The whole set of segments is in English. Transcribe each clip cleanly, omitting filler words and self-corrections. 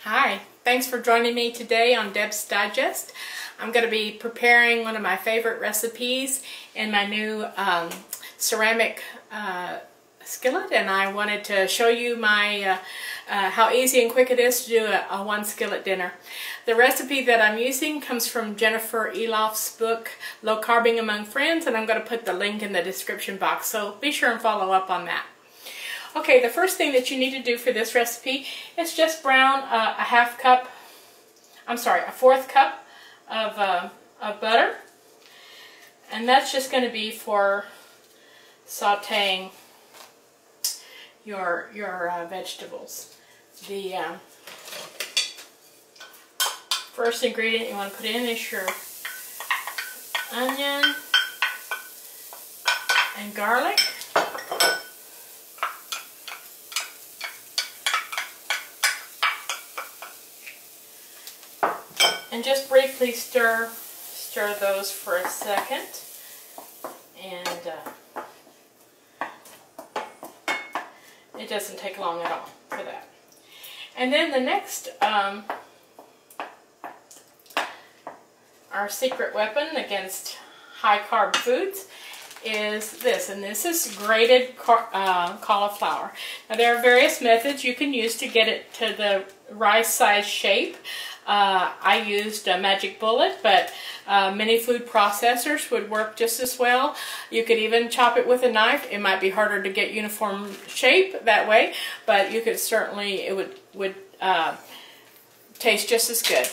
Hi, thanks for joining me today on Deb's Digest. I'm going to be preparing one of my favorite recipes in my new ceramic skillet, and I wanted to show you my how easy and quick it is to do a one skillet dinner. The recipe that I'm using comes from Jennifer Eloff's book Low Carbing Among Friends, and I'm going to put the link in the description box, so be sure and follow up on that. Okay, the first thing that you need to do for this recipe is just brown a fourth cup of butter, and that's just going to be for sautéing your vegetables. The first ingredient you want to put in is your onion and garlic. And just briefly stir those for a second, and it doesn't take long at all for that. And then the next, our secret weapon against high-carb foods is this, and this is grated cauliflower. Now there are various methods you can use to get it to the rice-sized shape. I used a magic bullet, but many food processors would work just as well. You could even chop it with a knife. It might be harder to get uniform shape that way, but you could certainly, it would taste just as good.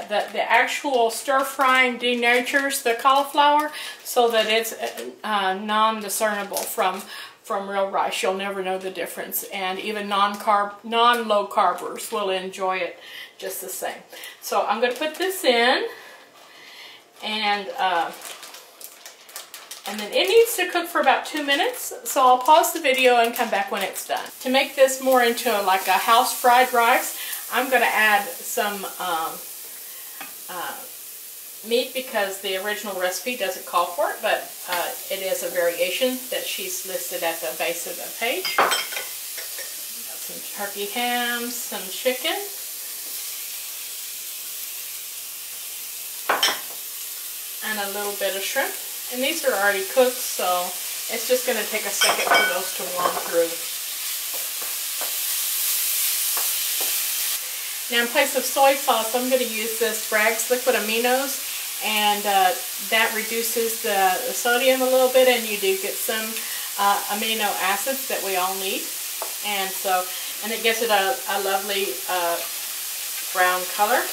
The actual stir frying denatures the cauliflower so that it's non-discernible from real rice. You'll never know the difference, and even non-low carbers will enjoy it just the same. So I'm going to put this in, and then it needs to cook for about 2 minutes, so I'll pause the video and come back when it's done. To make this more into like a house fried rice, I'm going to add some meat, because the original recipe doesn't call for it, but it is a variation that she's listed at the base of the page. Got some turkey ham, some chicken, and a little bit of shrimp. And these are already cooked, so it's just going to take a second for those to warm through. Now in place of soy sauce, I'm going to use this Bragg's liquid aminos, and that reduces the sodium a little bit, and you do get some amino acids that we all need, and it gives it a lovely brown color.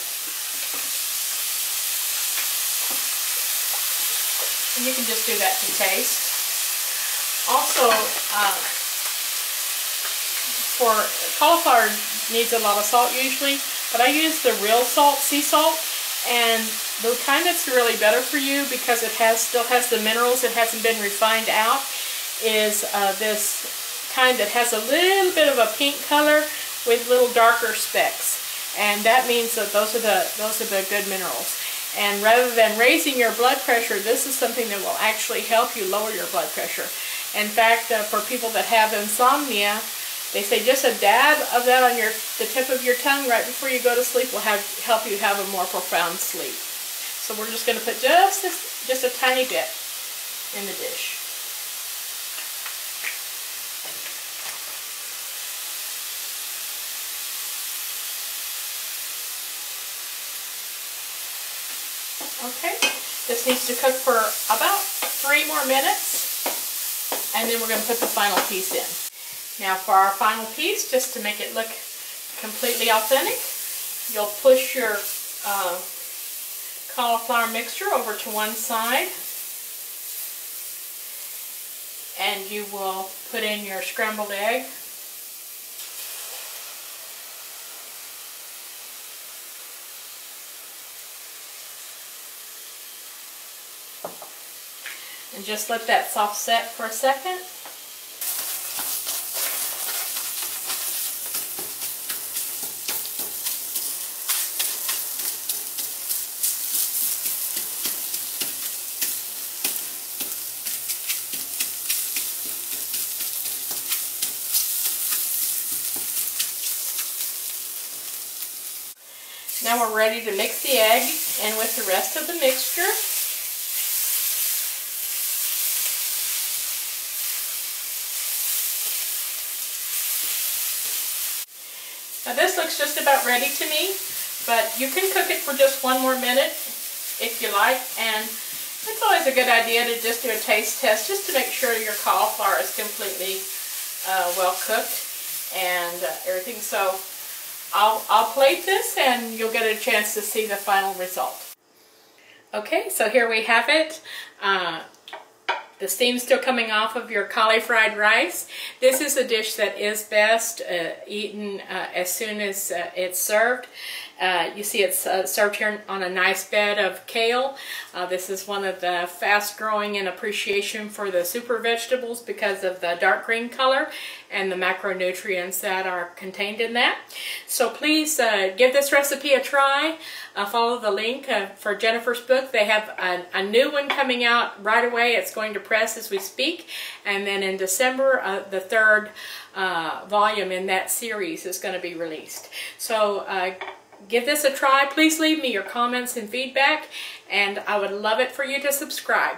And you can just do that to taste. Also, for cauliflower needs a lot of salt usually, but I use the real salt, sea salt, and the kind that's really better for you because it still has the minerals, it hasn't been refined out, is this kind that has a little bit of a pink color with little darker specks, and that means that those are the good minerals. And rather than raising your blood pressure, this is something that will actually help you lower your blood pressure. In fact, for people that have insomnia, they say just a dab of that on the tip of your tongue right before you go to sleep will help you have a more profound sleep. So we're just going to put just a tiny bit in the dish. Okay, this needs to cook for about 3 more minutes, and then we're going to put the final piece in. Now for our final piece, just to make it look completely authentic, you'll push your cauliflower mixture over to one side, and you will put in your scrambled egg. And just let that soft set for a second. Now we're ready to mix the egg in with the rest of the mixture. Now this looks just about ready to me, but you can cook it for just 1 more minute if you like, and it's always a good idea to just do a taste test just to make sure your cauliflower is completely well cooked and everything. So I'll plate this and you'll get a chance to see the final result. Okay, so here we have it. The steam's still coming off of your caulifried rice. This is a dish that is best eaten as soon as it's served. You see it's served here on a nice bed of kale. This is one of the fast growing in appreciation for the super vegetables because of the dark green color and the macronutrients that are contained in that. So please give this recipe a try. Follow the link for Jennifer's book. They have a new one coming out right away. It's going to press as we speak, and then in December the 3rd volume in that series is going to be released. So give this a try. Please leave me your comments and feedback, and I would love it for you to subscribe.